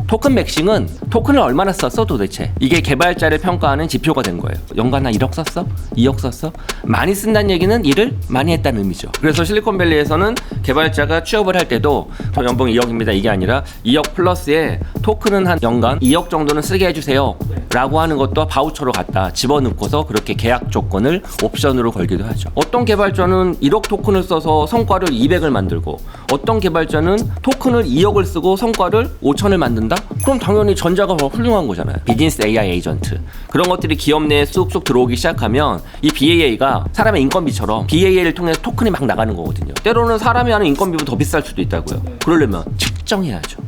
토큰 맥싱은 토큰을 얼마나 썼어 도대체? 이게 개발자를 평가하는 지표가 된 거예요. 연간 한 1억 썼어? 2억 썼어? 많이 쓴다는 얘기는 일을 많이 했다는 의미죠. 그래서 실리콘밸리에서는 개발자가 취업을 할 때도 저 연봉 2억입니다 이게 아니라 2억 플러스에 토큰은 한 연간 2억 정도는 쓰게 해주세요 라고 하는 것도 바우처로 갖다 집어넣고서 그렇게 계약 조건을 옵션으로 걸기도 하죠. 어떤 개발자는 1억 토큰을 써서 성과를 200을 만들고 어떤 개발자는 토큰을 2억을 쓰고 성과를 5천을 만든다? 그럼 당연히 전자가 더 훌륭한 거잖아요. 비즈니스 AI 에이전트 그런 것들이 기업 내에 쑥쑥 들어오기 시작하면 이 BAA가 사람의 인건비처럼 BAA를 통해서 토큰이 막 나가는 거거든요. 때로는 사람이 하는 인건비보다 더 비쌀 수도 있다고요. 그러려면 측정해야죠.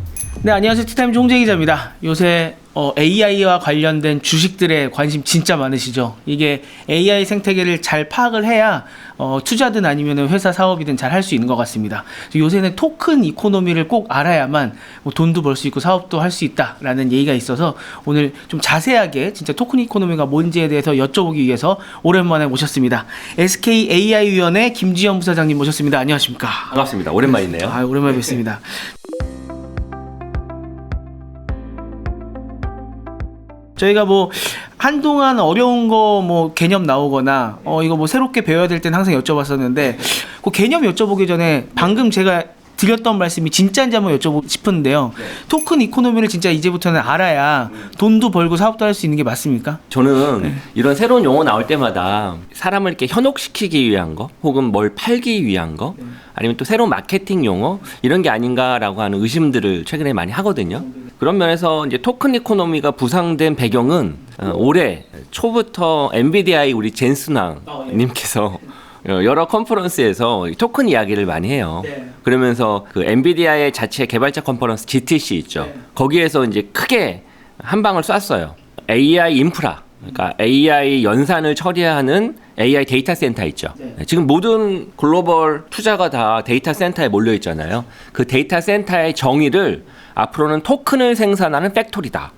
네, 안녕하세요. 티타임 홍재 기자입니다. 요새 AI와 관련된 주식들에 관심 진짜 많으시죠? 이게 AI 생태계를 잘 파악을 해야 투자든 아니면 회사 사업이든 잘 할 수 있는 것 같습니다. 요새는 토큰 이코노미를 꼭 알아야만 뭐 돈도 벌 수 있고 사업도 할 수 있다라는 얘기가 있어서 오늘 좀 자세하게 진짜 토큰 이코노미가 뭔지에 대해서 여쭤보기 위해서 오랜만에 모셨습니다. SK AI위원회 김지현 부사장님 모셨습니다. 안녕하십니까? 반갑습니다. 오랜만이네요. 오랜만에 뵙습니다. 저희가 뭐 한동안 어려운 거 뭐 개념 나오거나 이거 뭐 새롭게 배워야 될 때는 항상 여쭤봤었는데 그 개념 여쭤보기 전에 방금 제가 드렸던 말씀이 진짜인지 한번 여쭤보고 싶은데요. 토큰 이코노미를 진짜 이제부터는 알아야 돈도 벌고 사업도 할 수 있는 게 맞습니까? 저는 이런 새로운 용어 나올 때마다 사람을 이렇게 현혹시키기 위한 거 혹은 뭘 팔기 위한 거 아니면 또 새로운 마케팅 용어 이런 게 아닌가라고 하는 의심들을 최근에 많이 하거든요. 그런 면에서 이제 토큰 이코노미가 부상된 배경은 올해 초부터 엔비디아의 우리 젠슨왕 님께서 여러 컨퍼런스에서 토큰 이야기를 많이 해요. 그러면서 그 엔비디아의 자체 개발자 컨퍼런스 GTC 있죠. 거기에서 이제 크게 한 방을 쐈어요. AI 인프라, 그러니까 AI 연산을 처리하는 AI 데이터 센터 있죠. 지금 모든 글로벌 투자가 다 데이터 센터에 몰려 있잖아요. 그 데이터 센터의 정의를 앞으로는 토큰을 생산하는 팩토리다.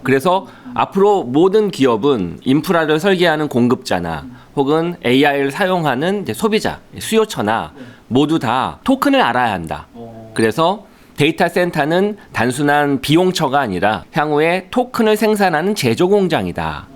그래서 앞으로 모든 기업은 인프라를 설계하는 공급자나 혹은 AI를 사용하는 이제 소비자, 수요처나 모두 다 토큰을 알아야 한다. 그래서 데이터 센터는 단순한 비용처가 아니라 향후에 토큰을 생산하는 제조 공장이다.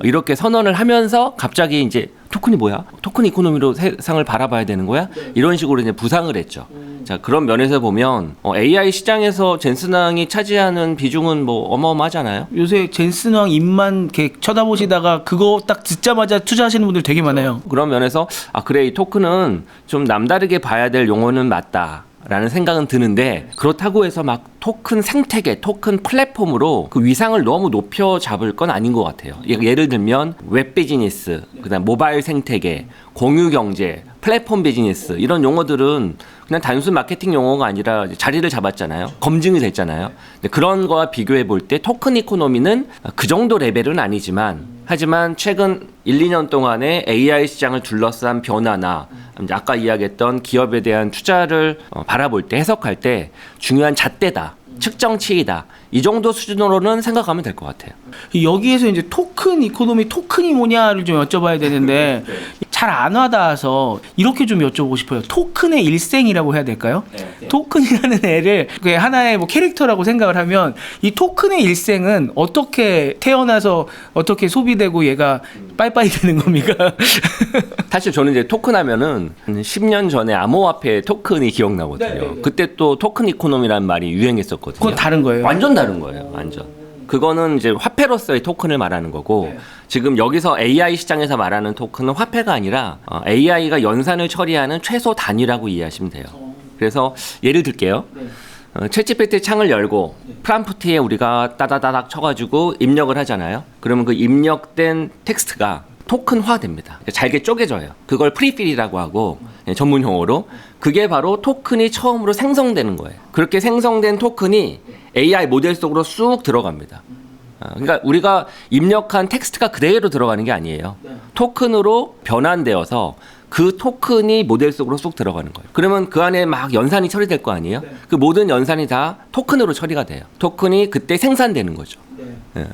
이렇게 선언을 하면서 갑자기 이제 토큰이 뭐야? 토큰 이코노미로 세상을 바라봐야 되는 거야? 이런 식으로 이제 부상을 했죠. 자, 그런 면에서 보면 AI 시장에서 젠슨왕이 차지하는 비중은 뭐 어마어마하잖아요. 요새 젠슨왕 입만 이렇게 쳐다보시다가 그거 딱 듣자마자 투자하시는 분들 되게 많아요. 그런 면에서 그래 이 토큰은 좀 남다르게 봐야 될 용어는 맞다. 라는 생각은 드는데 그렇다고 해서 막 토큰 생태계, 토큰 플랫폼으로 그 위상을 너무 높여 잡을 건 아닌 것 같아요. 예를 들면 웹 비즈니스, 그다음 모바일 생태계, 공유 경제, 플랫폼 비즈니스 이런 용어들은 그냥 단순 마케팅 용어가 아니라 자리를 잡았잖아요. 검증이 됐잖아요. 근데 그런 거와 비교해 볼 때 토큰 이코노미는 그 정도 레벨은 아니지만 하지만 최근 1, 2년 동안의 AI 시장을 둘러싼 변화나 아까 이야기했던 기업에 대한 투자를 바라볼 때 해석할 때 중요한 잣대다. 측정치이다. 이 정도 수준으로는 생각하면 될 것 같아요. 여기에서 이제 토큰 이코노미 토큰이 뭐냐를 좀 여쭤봐야 되는데 잘 안 와닿아서 이렇게 좀 여쭤보고 싶어요. 토큰의 일생이라고 해야 될까요? 토큰이라는 애를 하나의 뭐 캐릭터라고 생각을 하면 이 토큰의 일생은 어떻게 태어나서 어떻게 소비되고 얘가 빠이빠이 되는 겁니까? 사실 저는 이제 토큰 하면은 한 10년 전에 암호화폐 토큰이 기억나거든요. 그때 또 토큰 이코노미라는 말이 유행했었거든요. 그건 다른 거예요. 완전 다른 거예요. 완전. 그거는 이제 화폐로서의 토큰을 말하는 거고 지금 여기서 AI 시장에서 말하는 토큰은 화폐가 아니라 AI가 연산을 처리하는 최소 단위라고 이해하시면 돼요. 그래서 예를 들게요. 챗GPT 창을 열고 프롬프트에 우리가 따다다닥 쳐가지고 입력을 하잖아요. 그러면 그 입력된 텍스트가 토큰화 됩니다. 잘게 쪼개져요. 그걸 프리필이라고 하고 전문 용어로 그게 바로 토큰이 처음으로 생성되는 거예요. 그렇게 생성된 토큰이 AI 모델 속으로 쑥 들어갑니다. 그러니까 우리가 입력한 텍스트가 그대로 들어가는 게 아니에요. 토큰으로 변환되어서 그 토큰이 모델 속으로 쏙 들어가는 거예요. 그러면 그 안에 막 연산이 처리될 거 아니에요? 그 모든 연산이 다 토큰으로 처리가 돼요. 토큰이 그때 생산되는 거죠.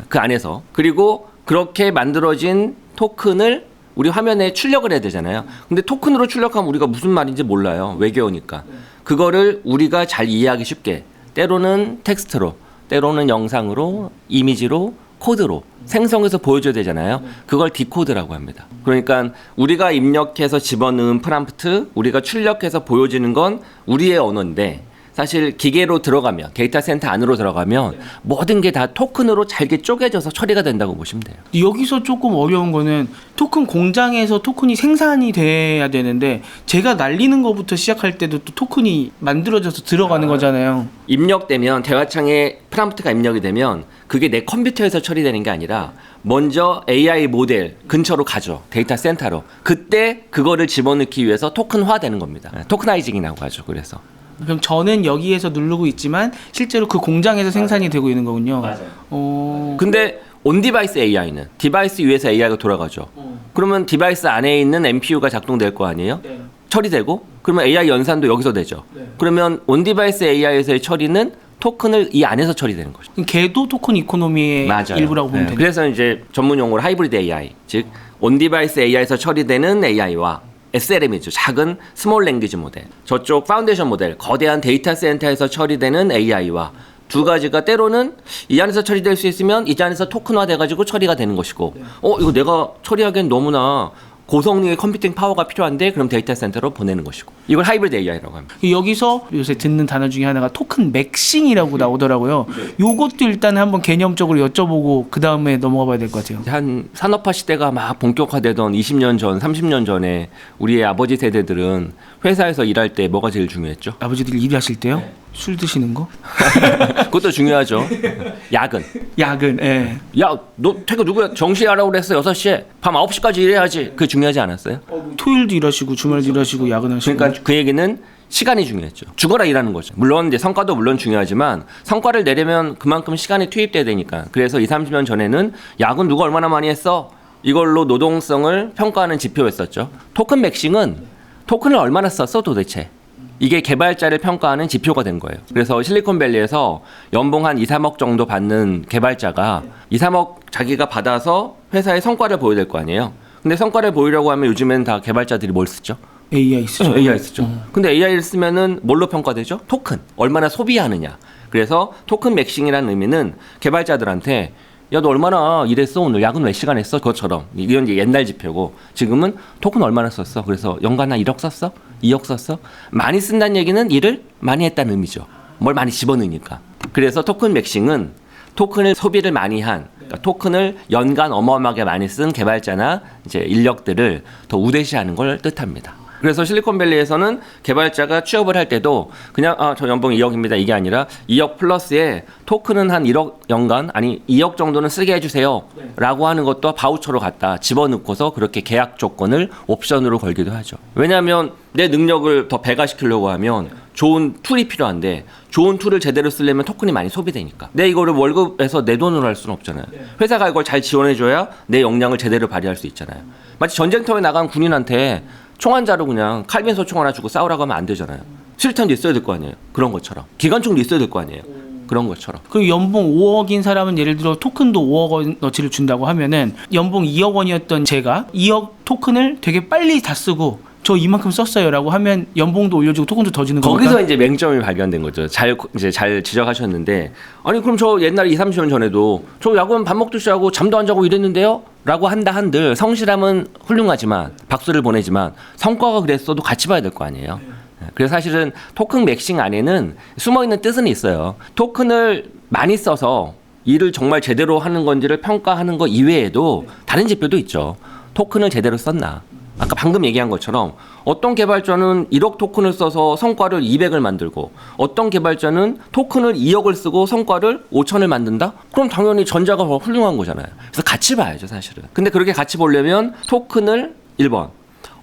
그 안에서. 그리고 그렇게 만들어진 토큰을 우리 화면에 출력을 해야 되잖아요. 근데 토큰으로 출력하면 우리가 무슨 말인지 몰라요. 외계어니까. 그거를 우리가 잘 이해하기 쉽게 때로는 텍스트로 때로는 영상으로, 이미지로, 코드로 생성해서 보여줘야 되잖아요. 그걸 디코드라고 합니다. 그러니까 우리가 입력해서 집어넣은 프롬프트, 우리가 출력해서 보여지는 건 우리의 언어인데 사실 기계로 들어가면, 데이터 센터 안으로 들어가면 모든 게 다 토큰으로 잘게 쪼개져서 처리가 된다고 보시면 돼요. 여기서 조금 어려운 거는 토큰 공장에서 토큰이 생산이 돼야 되는데 제가 날리는 것부터 시작할 때도 또 토큰이 만들어져서 들어가는 거잖아요. 입력되면 대화창에 프롬프트가 입력이 되면 그게 내 컴퓨터에서 처리되는 게 아니라 먼저 AI 모델 근처로 가죠. 데이터 센터로. 그때 그거를 집어넣기 위해서 토큰화 되는 겁니다. 토크나이징이라고 하죠. 그래서. 그럼 저는 여기에서 누르고 있지만 실제로 그 공장에서 생산이 되고 있는 거군요. 맞아요. 근데 온디바이스 AI는 디바이스 위에서 AI가 돌아가죠. 그러면 디바이스 안에 있는 MPU가 작동될 거 아니에요? 네. 처리되고 그러면 AI 연산도 여기서 되죠. 네. 그러면 온디바이스 AI에서의 처리는 토큰을 이 안에서 처리되는 거죠. 그럼 걔도 토큰 이코노미의 맞아요. 일부라고 보면 되네요. 그래서 이제 전문 용어로 하이브리드 AI, 즉 온디바이스 AI에서 처리되는 AI와 SLM이죠. 작은 스몰 랭귀지 모델. 저쪽 파운데이션 모델, 거대한 데이터 센터에서 처리되는 AI와 두 가지가 때로는 이 안에서 처리될 수 있으면 이 안에서 토큰화 돼가지고 처리가 되는 것이고, 이거 내가 처리하기엔 너무나 고성능의 컴퓨팅 파워가 필요한데 그럼 데이터 센터로 보내는 것이고, 이걸 하이브리드 AI라고 합니다. 여기서 요새 듣는 단어 중에 하나가 토큰 맥싱이라고 나오더라고요. 요것도 일단 한번 개념적으로 여쭤보고 그 다음에 넘어가 봐야 될 것 같아요. 한 산업화 시대가 막 본격화되던 20년 전, 30년 전에 우리의 아버지 세대들은 회사에서 일할 때 뭐가 제일 중요했죠? 아버지들 일하실 때요? 술 드시는 거? 그것도 중요하죠. 야근. 야근. 예. 야, 너 퇴근 누구야? 정시에 하라고 그랬어. 6시에. 밤 9시까지 일해야지. 그게 중요하지 않았어요? 토요일도 일하시고 주말도 일하시고 야근하시고. 그러니까 그 얘기는 시간이 중요했죠. 죽어라 일하는 거죠. 물론 이제 성과도 물론 중요하지만 성과를 내려면 그만큼 시간이 투입돼야 되니까. 그래서 20, 30년 전에는 야근 누가 얼마나 많이 했어? 이걸로 노동성을 평가하는 지표였었죠. 토큰 맥싱은 토큰을 얼마나 썼어 도대체? 이게 개발자를 평가하는 지표가 된 거예요. 그래서 실리콘밸리에서 연봉 한 2, 3억 정도 받는 개발자가 2, 3억 자기가 받아서 회사에 성과를 보여야 될 거 아니에요. 근데 성과를 보이려고 하면 요즘엔 다 개발자들이 뭘 쓰죠? AI 쓰죠. AI 쓰죠. 근데 AI를 쓰면은 뭘로 평가되죠? 토큰. 얼마나 소비하느냐. 그래서 토큰 맥싱이라는 의미는 개발자들한테 야, 너 얼마나 일했어? 오늘 야근 몇 시간 했어? 그것처럼. 이건 이제 옛날 지표고 지금은 토큰 얼마나 썼어? 그래서 연간 한 1억 썼어? 2억 썼어? 많이 쓴다는 얘기는 일을 많이 했다는 의미죠. 뭘 많이 집어넣으니까. 그래서 토큰 맥싱은 토큰을 소비를 많이 한, 그러니까 토큰을 연간 어마어마하게 많이 쓴 개발자나 이제 인력들을 더 우대시하는 걸 뜻합니다. 그래서 실리콘밸리에서는 개발자가 취업을 할 때도 그냥 저 연봉 2억입니다 이게 아니라 2억 플러스에 토큰은 한 1억 연간 아니 2억 정도는 쓰게 해주세요 라고 하는 것도 바우처로 갖다 집어넣고서 그렇게 계약 조건을 옵션으로 걸기도 하죠. 왜냐하면 내 능력을 더 배가시키려고 하면 좋은 툴이 필요한데 좋은 툴을 제대로 쓰려면 토큰이 많이 소비되니까 내 이거를 월급에서 내 돈으로 할 수는 없잖아요. 회사가 이걸 잘 지원해줘야 내 역량을 제대로 발휘할 수 있잖아요. 마치 전쟁터에 나간 군인한테 총 한 자로 그냥 칼빈소 총 하나 주고 싸우라고 하면 안 되잖아요. 수류탄도 있어야 될 거 아니에요. 그런 것처럼. 기관총도 있어야 될 거 아니에요. 그런 것처럼. 그리고 연봉 5억인 사람은 예를 들어 토큰도 5억 원어치를 준다고 하면은 연봉 2억 원이었던 제가 2억 토큰을 되게 빨리 다 쓰고 저 이만큼 썼어요라고 하면 연봉도 올려주고 토큰도 더 주는 겁니까? 거기서 이제 맹점이 발견된 거죠. 잘 지적하셨는데 아니 그럼 저 옛날에 2, 30년 전에도 저 야근 밥 먹듯이 하고 잠도 안 자고 이랬는데요? 라고 한다 한들 성실함은 훌륭하지만 박수를 보내지만 성과가 그랬어도 같이 봐야 될 거 아니에요. 그래서 사실은 토큰 맥싱 안에는 숨어있는 뜻은 있어요. 토큰을 많이 써서 일을 정말 제대로 하는 건지를 평가하는 것 이외에도 다른 지표도 있죠. 토큰을 제대로 썼나. 아까 방금 얘기한 것처럼 어떤 개발자는 1억 토큰을 써서 성과를 200을 만들고 어떤 개발자는 토큰을 2억을 쓰고 성과를 5천을 만든다? 그럼 당연히 전자가 더 훌륭한 거잖아요. 그래서 같이 봐야죠 사실은. 근데 그렇게 같이 보려면 토큰을 1번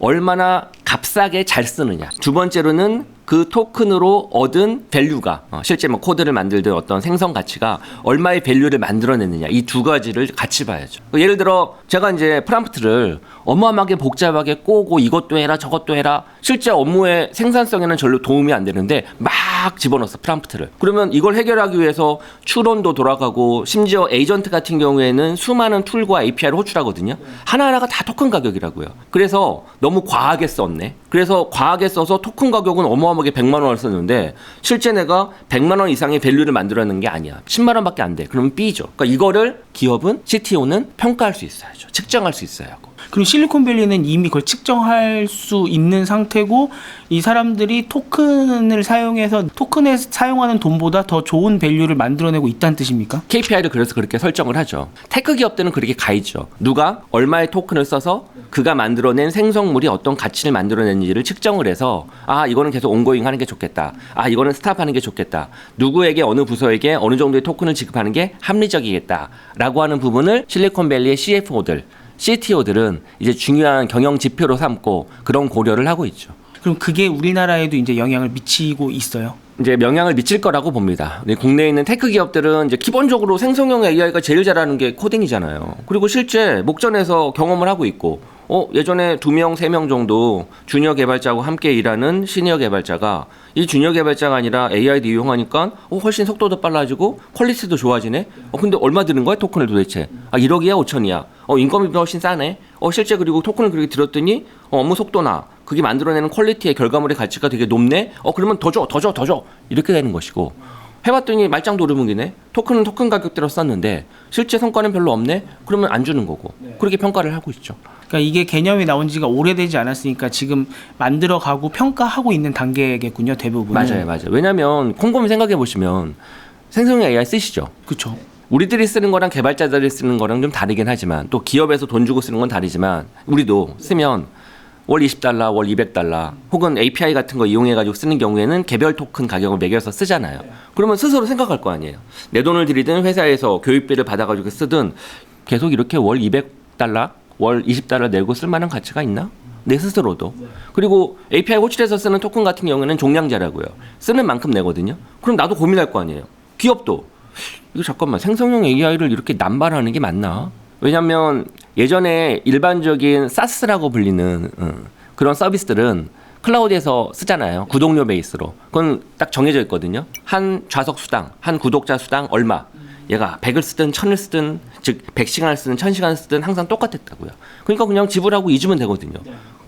얼마나 값싸게 잘 쓰느냐. 두 번째로는 그 토큰으로 얻은 밸류가 실제 뭐 코드를 만들든 어떤 생성 가치가 얼마의 밸류를 만들어내느냐. 이 두 가지를 같이 봐야죠. 예를 들어 제가 이제 프롬프트를 어마어마하게 복잡하게 꼬고 이것도 해라 저것도 해라. 실제 업무의 생산성에는 별로 도움이 안 되는데 막 집어넣었어 프롬프트를. 그러면 이걸 해결하기 위해서 추론도 돌아가고 심지어 에이전트 같은 경우에는 수많은 툴과 API를 호출하거든요. 하나하나가 다 토큰 가격이라고요. 그래서 너무 과하게 썼네. 그래서 과하게 써서 토큰 가격은 어마어마하게 100만 원을 썼는데 실제 내가 100만 원 이상의 밸류를 만들어내는 게 아니야. 10만 원밖에 안 돼. 그러면 B죠. 그러니까 이거를 기업은 CTO는 평가할 수 있어야죠. 측정할 수 있어야 하고. 그리고 실리콘밸리는 이미 그걸 측정할 수 있는 상태고 이 사람들이 토큰을 사용해서 토큰에 사용하는 돈보다 더 좋은 밸류를 만들어내고 있다는 뜻입니까? KPI를 그래서 그렇게 설정을 하죠. 테크 기업들은 그렇게 가이죠. 누가 얼마의 토큰을 써서 그가 만들어낸 생성물이 어떤 가치를 만들어냈는지를 측정을 해서 아 이거는 계속 온고잉 하는 게 좋겠다. 아 이거는 스탑하는 게 좋겠다. 누구에게 어느 부서에게 어느 정도의 토큰을 지급하는 게 합리적이겠다라고 하는 부분을 실리콘밸리의 CFO들 CTO들은 이제 중요한 경영 지표로 삼고 그런 고려를 하고 있죠. 그럼 그게 우리나라에도 이제 영향을 미치고 있어요. 이제 영향을 미칠 거라고 봅니다. 국내에 있는 테크 기업들은 이제 기본적으로 생성형 AI가 제일 잘하는 게 코딩이잖아요. 그리고 실제 목전에서 경험을 하고 있고, 예전에 2명, 3명 정도 주니어 개발자하고 함께 일하는 시니어 개발자가 이 주니어 개발자가 아니라 AI도 이용하니까 훨씬 속도도 빨라지고 퀄리티도 좋아지네. 근데 얼마 드는 거야 토큰을 도대체? 1억이야 5천이야. 인건비도 훨씬 싸네. 실제 그리고 토큰을 그렇게 들었더니 업무 속도나 그게 만들어내는 퀄리티의 결과물의 가치가 되게 높네. 그러면 더 줘 이렇게 되는 것이고. 해봤더니 말짱 도루묵이네. 토큰은 토큰 가격대로 썼는데 실제 성과는 별로 없네. 그러면 안 주는 거고. 그렇게 평가를 하고 있죠. 그러니까 이게 개념이 나온 지가 오래되지 않았으니까 지금 만들어가고 평가하고 있는 단계겠군요, 대부분. 맞아요. 왜냐하면 곰곰이 생각해 보시면 생성형 AI 쓰시죠. 그렇죠. 우리들이 쓰는 거랑 개발자들이 쓰는 거랑 좀 다르긴 하지만 또 기업에서 돈 주고 쓰는 건 다르지만 우리도 쓰면 월 $20, 월 $200 혹은 API 같은 거 이용해가지고 쓰는 경우에는 개별 토큰 가격을 매겨서 쓰잖아요. 그러면 스스로 생각할 거 아니에요. 내 돈을 들이든 회사에서 교육비를 받아가지고 쓰든 계속 이렇게 월 $200, 월 $20 내고 쓸 만한 가치가 있나? 내 스스로도. 그리고 API 호출해서 쓰는 토큰 같은 경우에는 종량제라고요. 쓰는 만큼 내거든요. 그럼 나도 고민할 거 아니에요. 기업도 이거 잠깐만 생성형 AI를 이렇게 남발하는 게 맞나? 왜냐하면 예전에 일반적인 SaaS라고 불리는 그런 서비스들은 클라우드에서 쓰잖아요. 구독료 베이스로. 그건 딱 정해져 있거든요. 한 좌석 수당, 한 구독자 수당 얼마. 얘가 100을 쓰든 1000을 쓰든 즉 100시간을 쓰든 1000시간을 쓰든 항상 똑같았다고요. 그러니까 그냥 지불하고 잊으면 되거든요.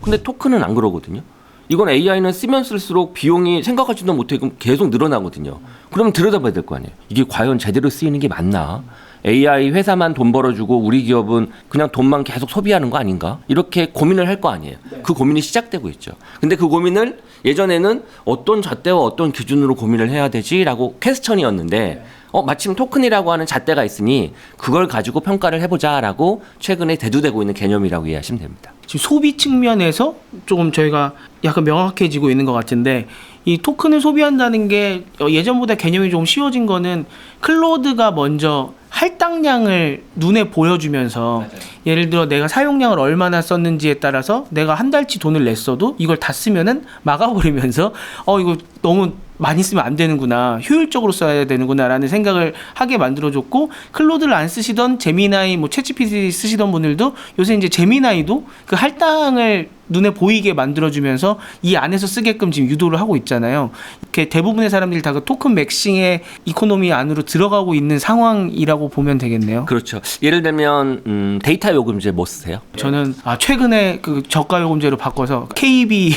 근데 토큰은 안 그러거든요. 이건 AI는 쓰면 쓸수록 비용이 생각하지도 못해 계속 늘어나거든요. 그러면 들여다봐야 될 거 아니에요. 이게 과연 제대로 쓰이는 게 맞나? AI 회사만 돈 벌어주고 우리 기업은 그냥 돈만 계속 소비하는 거 아닌가? 이렇게 고민을 할 거 아니에요. 그 고민이 시작되고 있죠. 근데 그 고민을 예전에는 어떤 잣대와 어떤 기준으로 고민을 해야 되지라고 퀘스천이었는데 마침 토큰이라고 하는 잣대가 있으니 그걸 가지고 평가를 해보자라고 최근에 대두되고 있는 개념이라고 이해하시면 됩니다. 지금 소비 측면에서 조금 저희가 약간 명확해지고 있는 것 같은데 이 토큰을 소비한다는 게 예전보다 개념이 좀 쉬워진 거는 클로드가 먼저 할당량을 눈에 보여주면서 맞아요. 예를 들어 내가 사용량을 얼마나 썼는지에 따라서 내가 한 달치 돈을 냈어도 이걸 다 쓰면은 막아버리면서 이거 너무 많이 쓰면 안 되는구나, 효율적으로 써야 되는구나 라는 생각을 하게 만들어줬고, 클로드를 안 쓰시던 제미나이 챗GPT 쓰시던 분들도 요새 이제 제미나이도 그 할당을 눈에 보이게 만들어주면서 이 안에서 쓰게끔 지금 유도를 하고 있잖아요. 이렇게 대부분의 사람들이 다 그 토큰 맥싱의 이코노미 안으로 들어가고 있는 상황이라고 보면 되겠네요. 그렇죠. 예를 들면 데이터 요금제 뭐 쓰세요? 저는 최근에 그 저가 요금제로 바꿔서 KB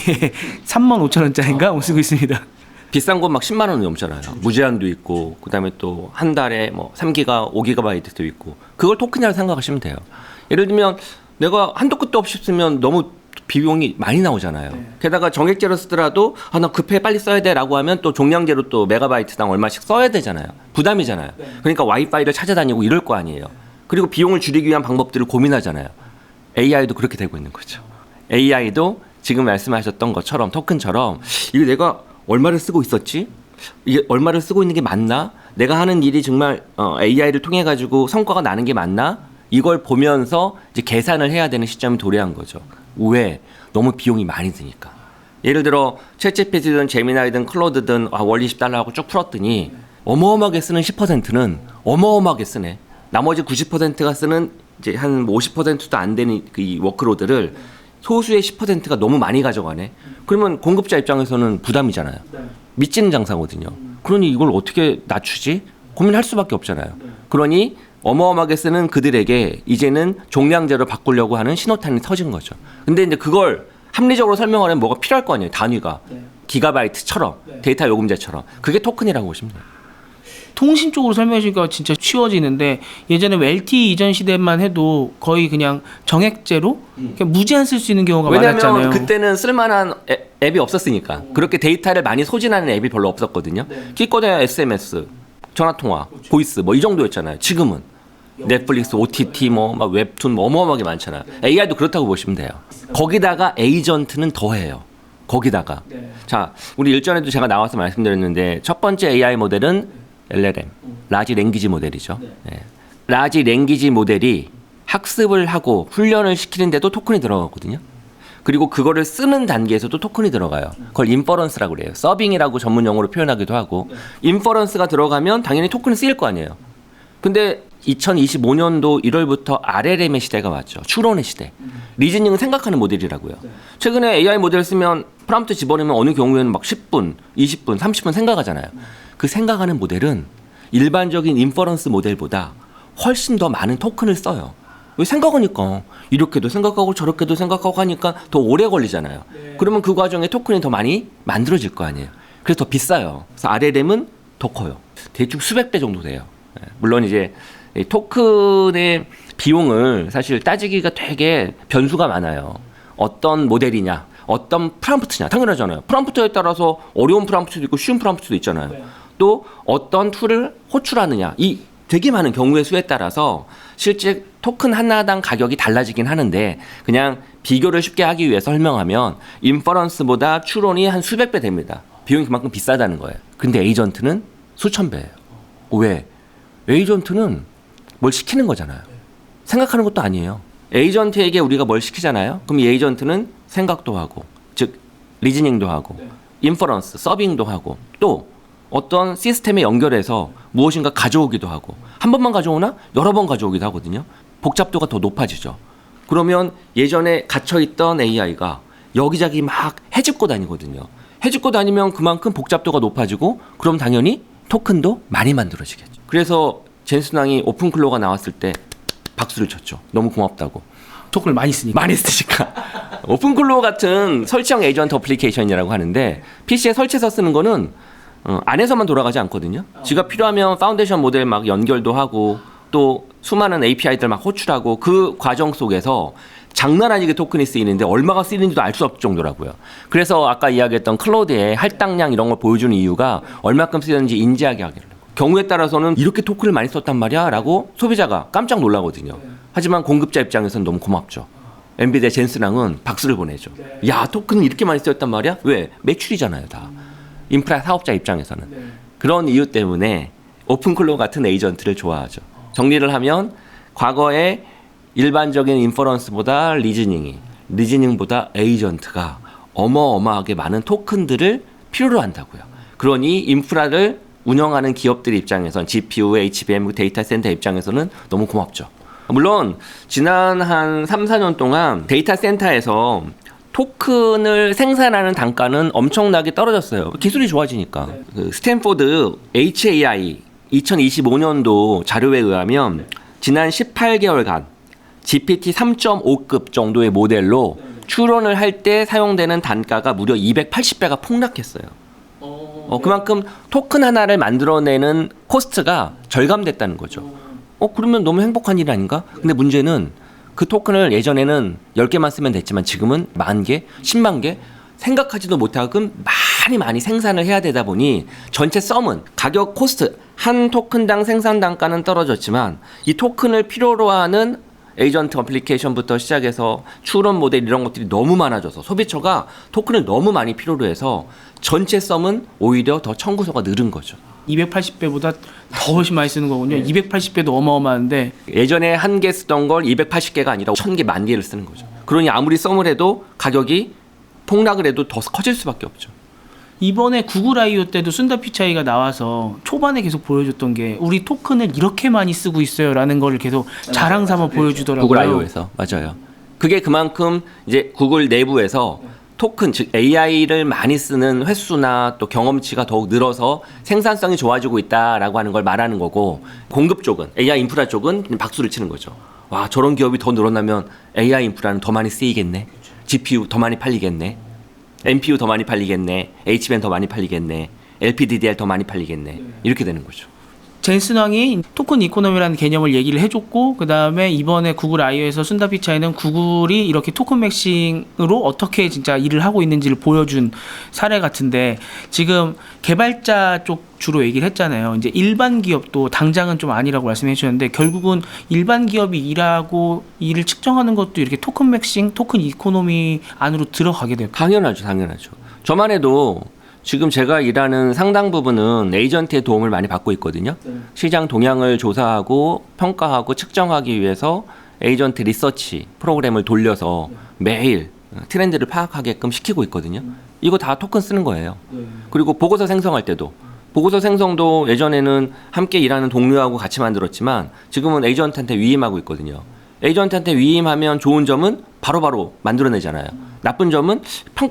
35,000원짜리인가 쓰고 있습니다. 비싼 건 막 10만 원이 넘잖아요. 무제한도 있고 그다음에 또 한 달에 뭐 3기가 5GB도 있고 그걸 토큰이라고 생각하시면 돼요. 예를 들면 내가 한도 끝도 없이 쓰면 너무 비용이 많이 나오잖아요. 게다가 정액제로 쓰더라도 나 급해 빨리 써야 돼라고 하면 또 종량제로 또 메가바이트당 얼마씩 써야 되잖아요. 부담이잖아요. 그러니까 와이파이를 찾아다니고 이럴 거 아니에요. 그리고 비용을 줄이기 위한 방법들을 고민하잖아요. AI도 그렇게 되고 있는 거죠. AI도 지금 말씀하셨던 것처럼 토큰처럼 이거 내가 얼마를 쓰고 있었지? 이게 얼마를 쓰고 있는 게 맞나? 내가 하는 일이 정말 AI를 통해 가지고 성과가 나는 게 맞나? 이걸 보면서 이제 계산을 해야 되는 시점이 도래한 거죠. 왜? 너무 비용이 많이 드니까. 예를 들어 챗GPT든 제미나이든 클로드든 월 $20 하고 쭉 풀었더니 어마어마하게 쓰는 10%는 어마어마하게 쓰네. 나머지 90%가 쓰는 이제 한 50%도 안 되는 이 워크로드를 소수의 10%가 너무 많이 가져가네. 그러면 공급자 입장에서는 부담이잖아요. 미치는 장사거든요. 그러니 이걸 어떻게 낮추지? 고민할 수밖에 없잖아요. 그러니 어마어마하게 쓰는 그들에게 이제는 종량제로 바꾸려고 하는 신호탄이 터진 거죠. 근데 이제 그걸 합리적으로 설명하려면 뭐가 필요할 거 아니에요. 단위가. 네. 기가바이트처럼 네. 데이터 요금제처럼. 그게 토큰이라고 보시면 돼요. 통신 쪽으로 설명해 주니까 진짜 쉬워지는데 예전에 LTE 이전 시대만 해도 거의 그냥 정액제로 그냥 무제한 쓸 수 있는 경우가 왜냐하면 많았잖아요. 그때는 쓸만한 앱이 없었으니까. 그렇게 데이터를 많이 소진하는 앱이 별로 없었거든요. 끼꼬대야 SMS, 전화통화, 보이스 뭐 이 정도였잖아요. 지금은 넷플릭스, OTT 막 웹툰 뭐 어마어마하게 많잖아요. AI도 그렇다고 보시면 돼요. 거기다가 에이전트는 더해요. 거기다가. 자, 우리 일전에도 제가 나와서 말씀드렸는데 첫 번째 AI 모델은 LLM, 라지 랭귀지 모델이죠. 네. 라지 랭귀지 모델이 학습을 하고 훈련을 시키는데도 토큰이 들어가거든요. 그리고 그거를 쓰는 단계에서도 토큰이 들어가요. 그걸 인퍼런스라고 그래요. 서빙이라고 전문 용어로 표현하기도 하고 인퍼런스가 들어가면 당연히 토큰이 쓰일 거 아니에요. 근데 2025년도 1월부터 RLM의 시대가 왔죠. 추론의 시대. 리즈닝은 생각하는 모델이라고요. 최근에 AI 모델 쓰면 프롬프트 집어넣으면 어느 경우에는 막 10분, 20분, 30분 생각하잖아요. 그 생각하는 모델은 일반적인 인퍼런스 모델보다 훨씬 더 많은 토큰을 써요. 왜 생각하니까 이렇게도 생각하고 저렇게도 생각하고 하니까 더 오래 걸리잖아요. 그러면 그 과정에 토큰이 더 많이 만들어질 거 아니에요. 그래서 더 비싸요. 그래서 RLM은 더 커요. 대충 수백 배 정도 돼요. 물론 이제 이 토큰의 비용을 사실 따지기가 되게 변수가 많아요. 어떤 모델이냐, 어떤 프롬프트냐, 당연하잖아요. 프롬프트에 따라서 어려운 프롬프트도 있고 쉬운 프롬프트도 있잖아요. 또 어떤 툴을 호출하느냐, 이 되게 많은 경우의 수에 따라서 실제 토큰 하나당 가격이 달라지긴 하는데 그냥 비교를 쉽게 하기 위해서 설명하면 인퍼런스보다 추론이 한 수백 배 됩니다. 비용이 그만큼 비싸다는 거예요. 근데 에이전트는 수천 배예요. 왜? 에이전트는 뭘 시키는 거잖아요. 생각하는 것도 아니에요. 에이전트에게 우리가 뭘 시키잖아요. 그럼 이 에이전트는 생각도 하고, 즉 리즈닝도 하고, 인퍼런스, 서빙도 하고, 또 어떤 시스템에 연결해서 무엇인가 가져오기도 하고, 한 번만 가져오나 여러 번 가져오기도 하거든요. 복잡도가 더 높아지죠. 그러면 예전에 갇혀있던 AI가 여기저기 막 헤집고 다니거든요. 헤집고 다니면 그만큼 복잡도가 높아지고 그럼 당연히 토큰도 많이 만들어지겠죠. 그래서 젠슨왕이 오픈클로가 나왔을 때 박수를 쳤죠. 너무 고맙다고. 토큰을 많이 쓰니까. 많이 쓰니까. 오픈클로우 같은 설치형 에이전트 어플리케이션이라고 하는데 PC에 설치해서 쓰는 거는 안에서만 돌아가지 않거든요. 지가 필요하면 파운데이션 모델 막 연결도 하고 또 수많은 API들 막 호출하고 그 과정 속에서 장난 아니게 토큰이 쓰이는데 얼마가 쓰이는지도 알 수 없을 정도라고요. 그래서 아까 이야기했던 클로드의 할당량 이런 걸 보여주는 이유가 얼마큼 쓰였는지 인지하게 하기를. 경우에 따라서는 이렇게 토큰을 많이 썼단 말이야 라고 소비자가 깜짝 놀라거든요. 하지만 공급자 입장에서는 너무 고맙죠. 엔비디아 젠슨왕은 박수를 보내죠. 야, 토큰을 이렇게 많이 쓰였단 말이야? 왜? 매출이잖아요, 다. 인프라 사업자 입장에서는. 그런 이유 때문에 오픈클로우 같은 에이전트를 좋아하죠. 정리를 하면 과거에 일반적인 인퍼런스보다 리즈닝보다 에이전트가 어마어마하게 많은 토큰들을 필요로 한다고요. 그러니 인프라를 운영하는 기업들 입장에선 GPU, HBM, 데이터 센터 입장에서는 너무 고맙죠. 물론 지난 한 3, 4년 동안 데이터 센터에서 토큰을 생산하는 단가는 엄청나게 떨어졌어요. 기술이 좋아지니까. 그 스탠포드 HAI 2025년도 자료에 의하면 지난 18개월간 GPT 3.5급 정도의 모델로 추론을 할 때 사용되는 단가가 무려 280배가 폭락했어요. 그만큼 토큰 하나를 만들어내는 코스트가 절감됐다는 거죠. 그러면 너무 행복한 일 아닌가? 근데 문제는 그 토큰을 예전에는 10개만 쓰면 됐지만 지금은 10,000개, 10만 개 생각하지도 못하고 많이 생산을 해야 되다 보니 전체 썸은 가격 코스트 한 토큰당 생산 단가는 떨어졌지만 이 토큰을 필요로 하는 에이전트 어플리케이션부터 시작해서 추론 모델 이런 것들이 너무 많아져서 소비처가 토큰을 너무 많이 필요로 해서 전체 썸은 오히려 더 청구서가 늘은 거죠. 280배보다 더 훨씬 많이 쓰는 거군요. 280배도 어마어마한데 예전에 한 개 쓰던 걸 280개가 아니라 1,000개, 10,000개를 쓰는 거죠. 그러니 아무리 썸을 해도 가격이 폭락을 해도 더 커질 수밖에 없죠. 이번에 구글 I.O. 때도 순다 피차이가 나와서 초반에 계속 보여줬던 게 우리 토큰을 이렇게 많이 쓰고 있어요 라는 걸 계속 자랑 삼아 보여주더라고요. 구글 I.O.에서. 맞아요. 그게 그만큼 이제 구글 내부에서 토큰, 즉 AI를 많이 쓰는 횟수나 또 경험치가 더욱 늘어서 생산성이 좋아지고 있다라고 하는 걸 말하는 거고, 공급 쪽은, AI 인프라 쪽은 그냥 박수를 치는 거죠. 와, 저런 기업이 더 늘어나면 AI 인프라는 더 많이 쓰이겠네. GPU 더 많이 팔리겠네. NPU 더 많이 팔리겠네. H밴 더 많이 팔리겠네. LPDDR 더 많이 팔리겠네. 이렇게 되는 거죠. 젠슨 왕이 토큰 이코노미라는 개념을 얘기를 해줬고, 그 다음에 이번에 구글 I/O에서 순다 피차이는 구글이 이렇게 토큰 맥싱으로 어떻게 진짜 일을 하고 있는지를 보여준 사례 같은데, 지금 개발자 쪽 주로 얘기를 했잖아요. 이제 일반 기업도 당장은 좀 아니라고 말씀해 주셨는데, 결국은 일반 기업이 일하고 일을 측정하는 것도 이렇게 토큰 맥싱, 토큰 이코노미 안으로 들어가게 될까요? 당연하죠. 저만 해도 지금 제가 일하는 상당 부분은 에이전트의 도움을 많이 받고 있거든요. 시장 동향을 조사하고 평가하고 측정하기 위해서 에이전트 리서치 프로그램을 돌려서 매일 트렌드를 파악하게끔 시키고 있거든요. 이거 다 토큰 쓰는 거예요. 그리고 보고서 생성할 때도 보고서 생성도 예전에는 함께 일하는 동료하고 같이 만들었지만 지금은 에이전트한테 위임하고 있거든요. 에이전트한테 위임하면 좋은 점은 바로바로 만들어내잖아요. 나쁜 점은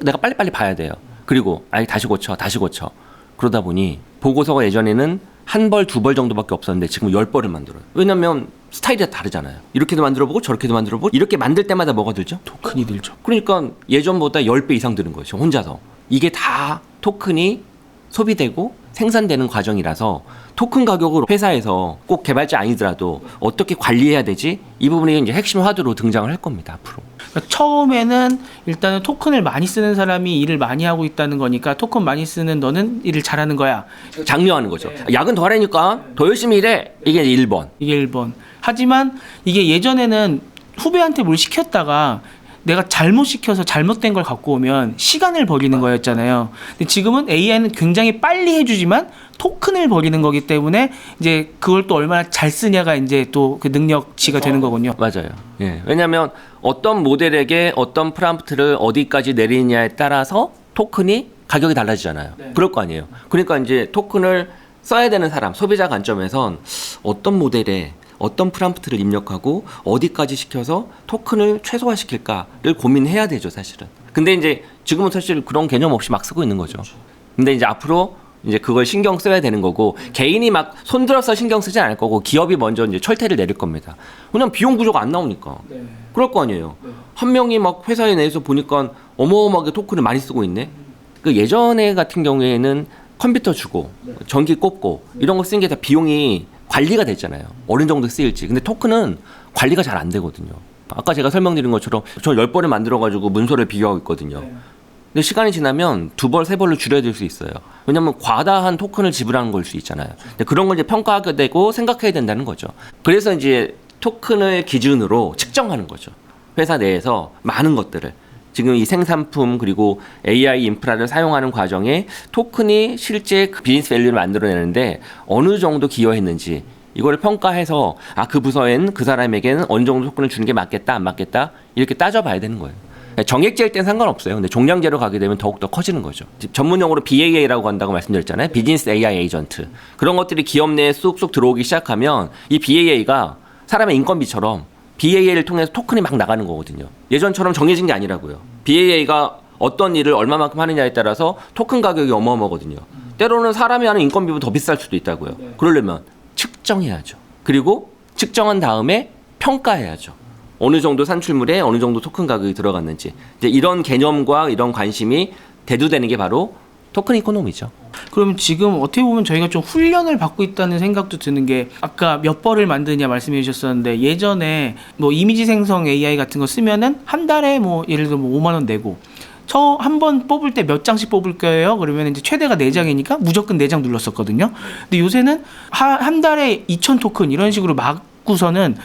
내가 빨리빨리 봐야 돼요. 그리고 다시 고쳐. 그러다 보니 보고서가 예전에는 한 벌, 두 벌 정도밖에 없었는데 지금 10벌을 만들어요. 왜냐면 스타일이 다르잖아요. 이렇게도 만들어보고 저렇게도 만들어보고 이렇게 만들 때마다 뭐가 들죠? 토큰이 들죠. 그러니까 예전보다 10배 이상 드는 거죠. 혼자서. 이게 다 토큰이 소비되고 생산되는 과정이라서 토큰 가격으로 회사에서 꼭 개발자 아니더라도 어떻게 관리해야 되지? 이 부분이 이제 핵심 화두로 등장을 할 겁니다. 앞으로. 그러니까 처음에는 일단은 토큰을 많이 쓰는 사람이 일을 많이 하고 있다는 거니까 토큰 많이 쓰는 너는 일을 잘하는 거야. 장려하는 거죠. 야근 더 하라니까 더 열심히 일해. 이게 1번. 이게 1번. 하지만 이게 예전에는 후배한테 뭘 시켰다가 내가 잘못 시켜서 잘못된 걸 갖고 오면 시간을 버리는 거였잖아요. 근데 지금은 AI는 굉장히 빨리 해주지만 토큰을 버리는 거기 때문에 이제 그걸 또 얼마나 잘 쓰냐가 이제 또 그 능력치가 되는 거군요. 맞아요. 예. 왜냐하면 어떤 모델에게 어떤 프롬프트를 어디까지 내리느냐에 따라서 토큰이 가격이 달라지잖아요. 그럴 거 아니에요. 그러니까 이제 토큰을 써야 되는 사람, 소비자 관점에선 어떤 모델에 어떤 프롬프트를 입력하고 어디까지 시켜서 토큰을 최소화시킬까를 고민해야 되죠, 사실은. 근데 이제 지금은 사실 그런 개념 없이 막 쓰고 있는 거죠. 근데 이제 앞으로 이제 그걸 신경 써야 되는 거고 개인이 막 손들어서 신경 쓰지 않을 거고 기업이 먼저 이제 철퇴를 내릴 겁니다. 왜냐면 비용 구조가 안 나오니까. 그럴 거 아니에요. 한 명이 막 회사에 내에서 보니까 어마어마하게 토큰을 많이 쓰고 있네. 그 예전에 같은 경우에는 컴퓨터 주고 전기 꼽고 이런 거 쓰는 게 다 비용이 관리가 됐잖아요. 어느 정도 쓰일지. 근데 토큰은 관리가 잘 안 되거든요. 아까 제가 설명드린 것처럼 저 10벌을 만들어가지고 문서를 비교하고 있거든요. 근데 시간이 지나면 2벌, 3벌로 줄여들 수 있어요. 왜냐면 과다한 토큰을 지불하는 걸 수 있잖아요. 근데 그런 걸 이제 평가하게 되고 생각해야 된다는 거죠. 그래서 이제 토큰을 기준으로 측정하는 거죠. 회사 내에서 많은 것들을. 지금 이 생산품 그리고 AI 인프라를 사용하는 과정에 토큰이 실제 그 비즈니스 밸류를 만들어내는데 어느 정도 기여했는지 이걸 평가해서 그 부서엔 그 사람에게는 어느 정도 토큰을 주는 게 맞겠다 안 맞겠다 이렇게 따져봐야 되는 거예요. 정액제일 땐 상관없어요. 근데 종량제로 가게 되면 더욱더 커지는 거죠. 전문 용어로 BAA라고 한다고 말씀드렸잖아요. 비즈니스 AI 에이전트. 그런 것들이 기업 내에 쑥쑥 들어오기 시작하면 이 BAA가 사람의 인건비처럼 BAA를 통해서 토큰이 막 나가는 거거든요. 예전처럼 정해진 게 아니라고요. BAA가 어떤 일을 얼마만큼 하느냐에 따라서 토큰 가격이 어마어마하거든요. 때로는 사람이 하는 인건비보다 더 비쌀 수도 있다고요. 그러려면 측정해야죠. 그리고 측정한 다음에 평가해야죠. 어느 정도 산출물에 어느 정도 토큰 가격이 들어갔는지. 이제 이런 개념과 이런 관심이 대두되는 게 바로 토큰 이코노미죠. 그러면 지금 어떻게 보면 저희가 좀 훈련을 받고 있다는 생각도 드는 게 아까 몇 벌을 만드냐 말씀해 주셨었는데 예전에 뭐 이미지 생성 AI 같은 거 쓰면은 한 달에 뭐 예를 들어 뭐 5만 원 내고 한 번 뽑을 때 몇 장씩 뽑을 거예요. 그러면 이제 최대가 4장이니까 무조건 4장 눌렀었거든요. 근데 요새는 한 달에 2,000 토큰 이런 식으로 막고서는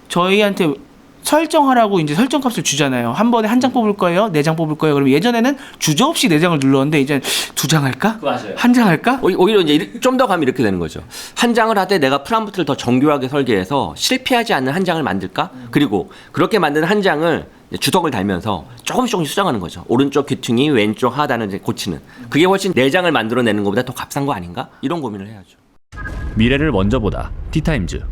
저희한테 설정하라고 이제 설정값을 주잖아요. 한 번에 한 장 뽑을 거예요, 4장 뽑을 거예요. 그러면 예전에는 주저없이 4장을 눌렀는데 이제 2장 할까? 맞아요. 한 장 할까? 오히려 이제 좀 더 가면 이렇게 되는 거죠. 한 장을 하되 내가 프롬프트를 더 정교하게 설계해서 실패하지 않는 한 장을 만들까? 그리고 그렇게 만든 한 장을 주석을 달면서 조금씩 수정하는 거죠. 오른쪽 귀퉁이, 왼쪽 하단을 이제 고치는. 그게 훨씬 4장을 만들어내는 것보다 더 값싼 거 아닌가? 이런 고민을 해야죠. 미래를 먼저 보다 티타임즈.